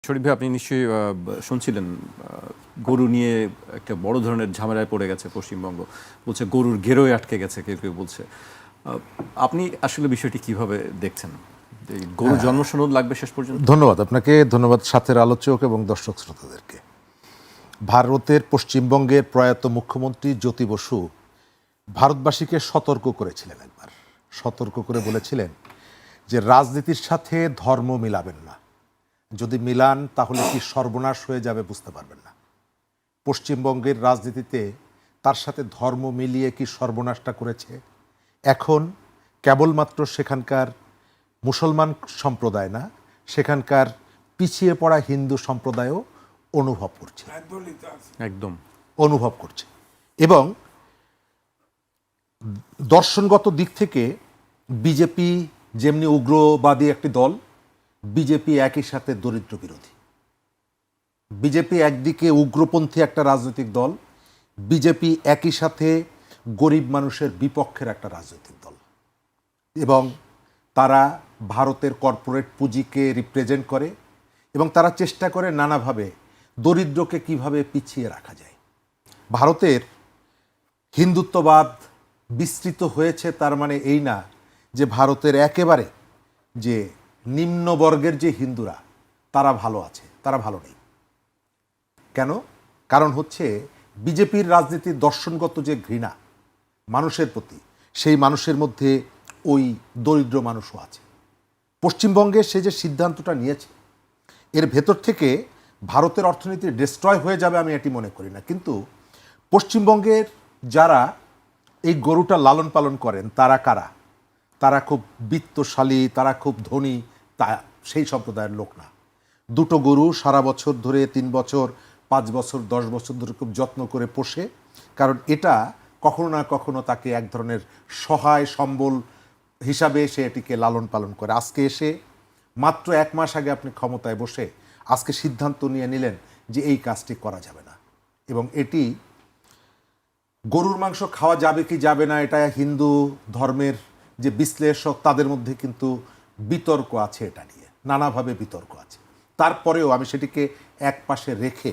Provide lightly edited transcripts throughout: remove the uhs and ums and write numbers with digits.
শরীফ ভাই, আপনি নিশ্চয়ই শুনছিলেন গরু নিয়ে একটা বড় ধরনের ঝামেলায় পড়ে গেছে পশ্চিমবঙ্গ। বলছে গরুর গেরোয় আটকে গেছে, কেউ কেউ বলছে। আপনি আসলে বিষয়টি কিভাবে দেখছেন? এই গরু জন্ম সনদ লাগবে শেষ পর্যন্ত? ধন্যবাদ আপনাকে, ধন্যবাদ সাথের আলোচক এবং দর্শক শ্রোতাদেরকে। ভারতের পশ্চিমবঙ্গের প্রয়াত মুখ্যমন্ত্রী জ্যোতি বসু ভারতবাসীকে সতর্ক করেছিলেন, একবার সতর্ক করে বলেছিলেন যে রাজনীতির সাথে ধর্ম মিলাবেন না, যদি মিলান তাহলে কি সর্বনাশ হয়ে যাবে বুঝতে পারবেন না। পশ্চিমবঙ্গের রাজনীতিতে তার সাথে ধর্ম মিলিয়ে কি সর্বনাশটা করেছে। এখন কেবলমাত্র সেখানকার মুসলমান সম্প্রদায় না, সেখানকার পিছিয়ে পড়া হিন্দু সম্প্রদায়ও অনুভব করছে, একদম অনুভব করছে। এবং দর্শনগত দিক থেকে বিজেপি যেমনি উগ্রবাদী একটি দল, বিজেপি একই সাথে দরিদ্র বিরোধী। বিজেপি একদিকে উগ্রপন্থী একটা রাজনৈতিক দল, বিজেপি একই সাথে গরিব মানুষের বিপক্ষের একটা রাজনৈতিক দল। এবং তারা ভারতের কর্পোরেট পুঁজিকে রিপ্রেজেন্ট করে এবং তারা চেষ্টা করে নানাভাবে দরিদ্রকে কিভাবে পিছিয়ে রাখা যায়। ভারতের হিন্দুত্ববাদ বিস্তৃত হয়েছে, তার মানে এই না যে ভারতের একেবারে যে নিম্নবর্গের যে হিন্দুরা তারা ভালো আছে, তারা ভালো নেই। কেন? কারণ হচ্ছে বিজেপির রাজনীতির দর্শনগত যে ঘৃণা মানুষের প্রতি, সেই মানুষের মধ্যে ওই দরিদ্র মানুষও আছে। পশ্চিমবঙ্গে সে যে সিদ্ধান্তটা নিয়েছে, এর ভেতর থেকে ভারতের অর্থনীতি ডিস্ট্রয় হয়ে যাবে আমি এটি মনে করি না। কিন্তু পশ্চিমবঙ্গের যারা এই গরুটা লালন পালন করেন তারা কারা? তারা খুব বিত্তশালী, তারা খুব ধনী, তা সেই সম্প্রদায়ের লোক না। দুটো গরু সারা বছর ধরে, 3 বছর, 5 বছর, 10 বছর ধরে খুব যত্ন করে পোষে, কারণ এটা কখনো না কখনো তাকে এক ধরনের সহায় সম্বল হিসাবে সে এটিকে লালন পালন করে। আজকে এসে মাত্র 1 মাস আগে আপনি ক্ষমতায় বসে আজকে সিদ্ধান্ত নিয়ে নিলেন যে এই কাজটি করা যাবে না। এবং এটি গরুর মাংস খাওয়া যাবে কি যাবে না, এটা হিন্দু ধর্মের যে বিশ্লেষক তাদের মধ্যে কিন্তু বিতর্ক আছে, এটা নিয়ে নানাভাবে বিতর্ক আছে। তারপরেও আমি সেটিকে এক পাশে রেখে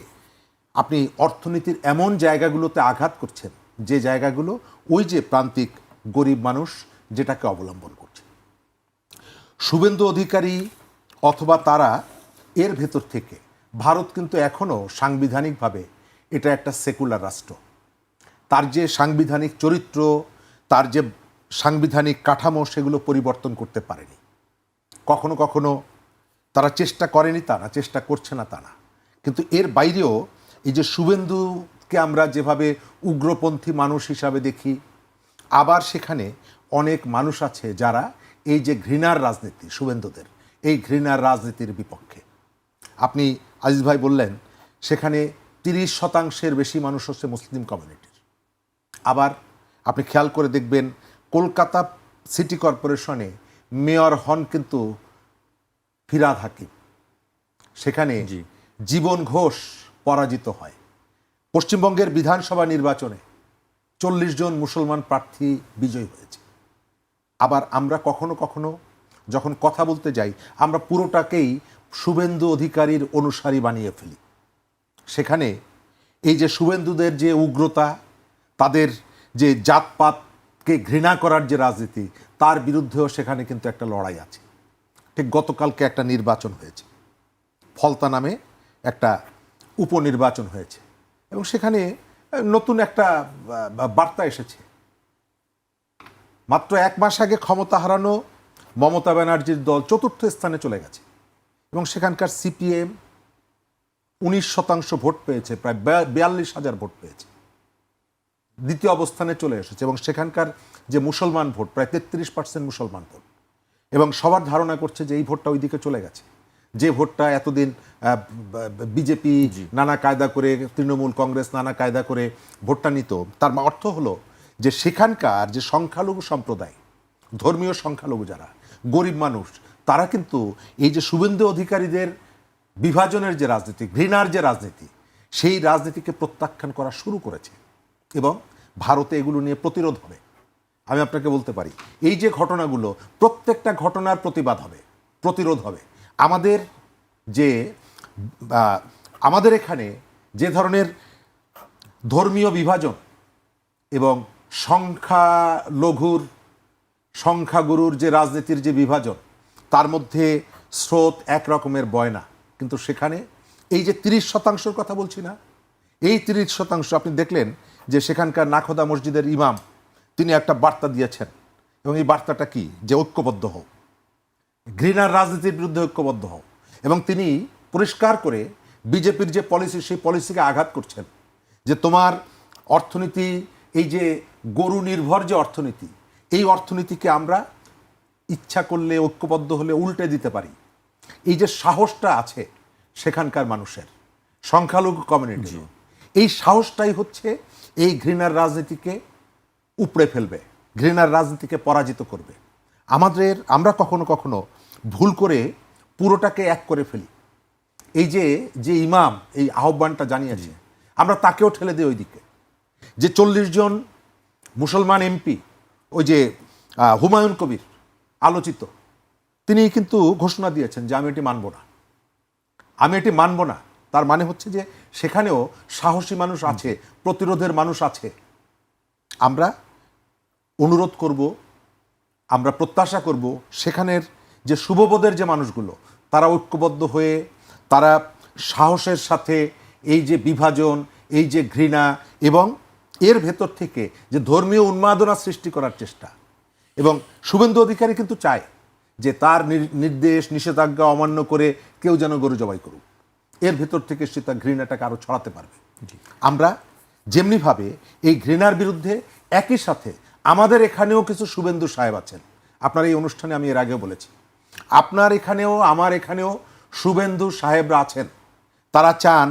আপনি অর্থনীতির এমন জায়গাগুলোতে আঘাত করছেন যে জায়গাগুলো ওই যে প্রান্তিক গরিব মানুষ যেটাকে অবলম্বন করছে। শুভেন্দু অধিকারী অথবা তারা এর ভেতর থেকে, ভারত কিন্তু এখনও সাংবিধানিকভাবে এটা একটা সেকুলার রাষ্ট্র। তার যে সাংবিধানিক চরিত্র, তার যে সাংবিধানিক কাঠামো, সেগুলো পরিবর্তন করতে পারেনি। কখনো কখনো তারা চেষ্টা করেনি তা না, চেষ্টা করছে না তা না। কিন্তু এর বাইরেও এই যে শুভেন্দুকে আমরা যেভাবে উগ্রপন্থী মানুষ হিসাবে দেখি, আবার সেখানে অনেক মানুষ আছে যারা এই যে ঘৃণার রাজনীতি শুভেন্দুদের, এই ঘৃণার রাজনীতির বিপক্ষে। আপনি আজিজ ভাই বললেন সেখানে 30% বেশি মানুষ হচ্ছে মুসলিম কমিউনিটির। আবার আপনি খেয়াল করে দেখবেন কলকাতা সিটি কর্পোরেশনে মেয়র হন কিন্তু ফিরহাদ হাকিম, সেখানে জীবন ঘোষ পরাজিত হয়। পশ্চিমবঙ্গের বিধানসভা নির্বাচনে 40 জন মুসলমান প্রার্থী বিজয়ী হয়েছে। আবার আমরা কখনো কখনো যখন কথা বলতে যাই, আমরা পুরোটাকেই শুভেন্দু অধিকারীর অনুসারী বানিয়ে ফেলি। সেখানে এই যে শুভেন্দুদের যে উগ্রতা, তাদের যে জাতপাতকে ঘৃণা করার যে রাজনীতি, তার বিরুদ্ধেও সেখানে কিন্তু একটা লড়াই আছে। ঠিক গতকালকে একটা নির্বাচন হয়েছে, ফলতা নামে একটা উপনির্বাচন হয়েছে, এবং সেখানে নতুন একটা বার্তা এসেছে। মাত্র 1 মাস আগে ক্ষমতা হারানো মমতা ব্যানার্জির দল 4র্থ স্থানে চলে গেছে এবং সেখানকার সিপিএম 19% ভোট পেয়েছে, প্রায় 42,000 ভোট পেয়েছে, দ্বিতীয় অবস্থানে চলে এসেছে। এবং সেখানকার যে মুসলমান ভোট, প্রায় 33% মুসলমান ভোট, এবং সবার ধারণা করছে যে এই ভোটটা ওই দিকে চলে গেছে। যে ভোটটা এতদিন বিজেপি নানা কায়দা করে, তৃণমূল কংগ্রেস নানা কায়দা করে ভোটটা নিত, তার অর্থ হলো যে সেখানকার যে সংখ্যালঘু সম্প্রদায়, ধর্মীয় সংখ্যালঘু যারা গরিব মানুষ, তারা কিন্তু এই যে শুভেন্দু অধিকারীদের বিভাজনের যে রাজনীতি, ঘৃণার যে রাজনীতি, সেই রাজনীতিকে প্রত্যাখ্যান করা শুরু করেছে। এবং ভারতে এগুলো নিয়ে প্রতিরোধ হবে। আমি আপনাকে বলতে পারি এই যে ঘটনাগুলো, প্রত্যেকটা ঘটনার প্রতিবাদ হবে, প্রতিরোধ হবে। আমাদের যে আমাদের এখানে যে ধরনের ধর্মীয় বিভাজন এবং সংখ্যাগুরুর যে রাজনীতির যে বিভাজন, তার মধ্যে স্রোত একরকমের বয় না, কিন্তু সেখানে এই যে 30% কথা বলছি না, এই 30% আপনি দেখলেন যে সেখানকার নাখোদা মসজিদের ইমাম তিনি একটা বার্তা দিয়েছেন, এবং এই বার্তাটা কি, যে ঐক্যবদ্ধ হও, ঘৃণার রাজনীতির বিরুদ্ধে ঐক্যবদ্ধ হও। এবং তিনি পরিষ্কার করে বিজেপির যে পলিসি, সেই পলিসিকে আঘাত করছেন, যে তোমার অর্থনীতি, এই যে গরু নির্ভর যে অর্থনীতি, এই অর্থনীতিকে আমরা ইচ্ছা করলে, ঐক্যবদ্ধ হলে উল্টে দিতে পারি। এই যে সাহসটা আছে সেখানকার মানুষের, সংখ্যালঘু কমিউনিটি, এই সাহসটাই হচ্ছে এই ঘৃণার রাজনীতিকে উপড়ে ফেলবে, ঘৃণার রাজনীতিকে পরাজিত করবে। আমরা কখনো কখনো ভুল করে পুরোটাকে এক করে ফেলি। এই যে ইমাম এই আহ্বানটা জানিয়েছে, আমরা তাকেও ঠেলে দিই ওইদিকে। যে 40 জন মুসলমান এমপি, ওই যে হুমায়ুন কবির আলোচিত, তিনি কিন্তু ঘোষণা দিয়েছেন যে আমি এটি মানব না। তার মানে হচ্ছে যে সেখানেও সাহসী মানুষ আছে, প্রতিরোধের মানুষ আছে। আমরা অনুরোধ করব, আমরা প্রত্যাশা করব সেখানের যে শুভবোধের যে মানুষগুলো, তারা ঐক্যবদ্ধ হয়ে, তারা সাহসের সাথে এই যে বিভাজন, এই যে ঘৃণা এবং এর ভেতর থেকে যে ধর্মীয় উন্মাদনা সৃষ্টি করার চেষ্টা, এবং শুভেন্দু অধিকারী কিন্তু চায় যে তার নির্দেশ নিষেধাজ্ঞা অমান্য করে কেউ যেন গরু জবাই করুক, এর ভেতর থেকে সে তার ঘৃণাটাকে আরও ছড়াতে পারবে। আমরা যেমনিভাবে এই ঘৃণার বিরুদ্ধে একই সাথে আমাদের এখানেও কিছু শুভেন্দু সাহেব আছেন। আপনার এই অনুষ্ঠানে আমি এর আগেও বলেছি, আপনার এখানেও আমার এখানেও শুভেন্দু সাহেবরা আছেন। তারা চান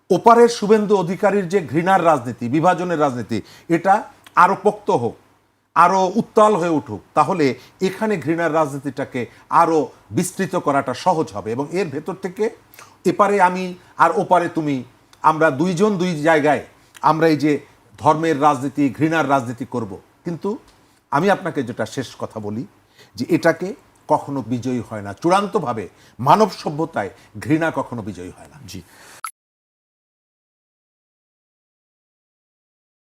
ওপারের শুভেন্দু অধিকারীর যে ঘৃণার রাজনীতি, বিভাজনের রাজনীতি, এটা আরও পোক্ত হোক, আরও উত্তাল হয়ে উঠুক, তাহলে এখানে ঘৃণার রাজনীতিটাকে আরও বিস্তৃত করাটা সহজ হবে। এবং এর ভেতর থেকে এপারে আমি আর ওপারে তুমি, আমরা দুইজন দুই জায়গায় আমরা এই যে ধর্মের রাজনীতি, ঘৃণার রাজনীতি করব। কিন্তু আমি আপনাকে যেটা শেষ কথা বলি, যে এটাকে কখনো বিজয়ী হয় না, চূড়ান্তভাবে মানব সভ্যতায় ঘৃণা কখনো বিজয়ী হয় না। জি।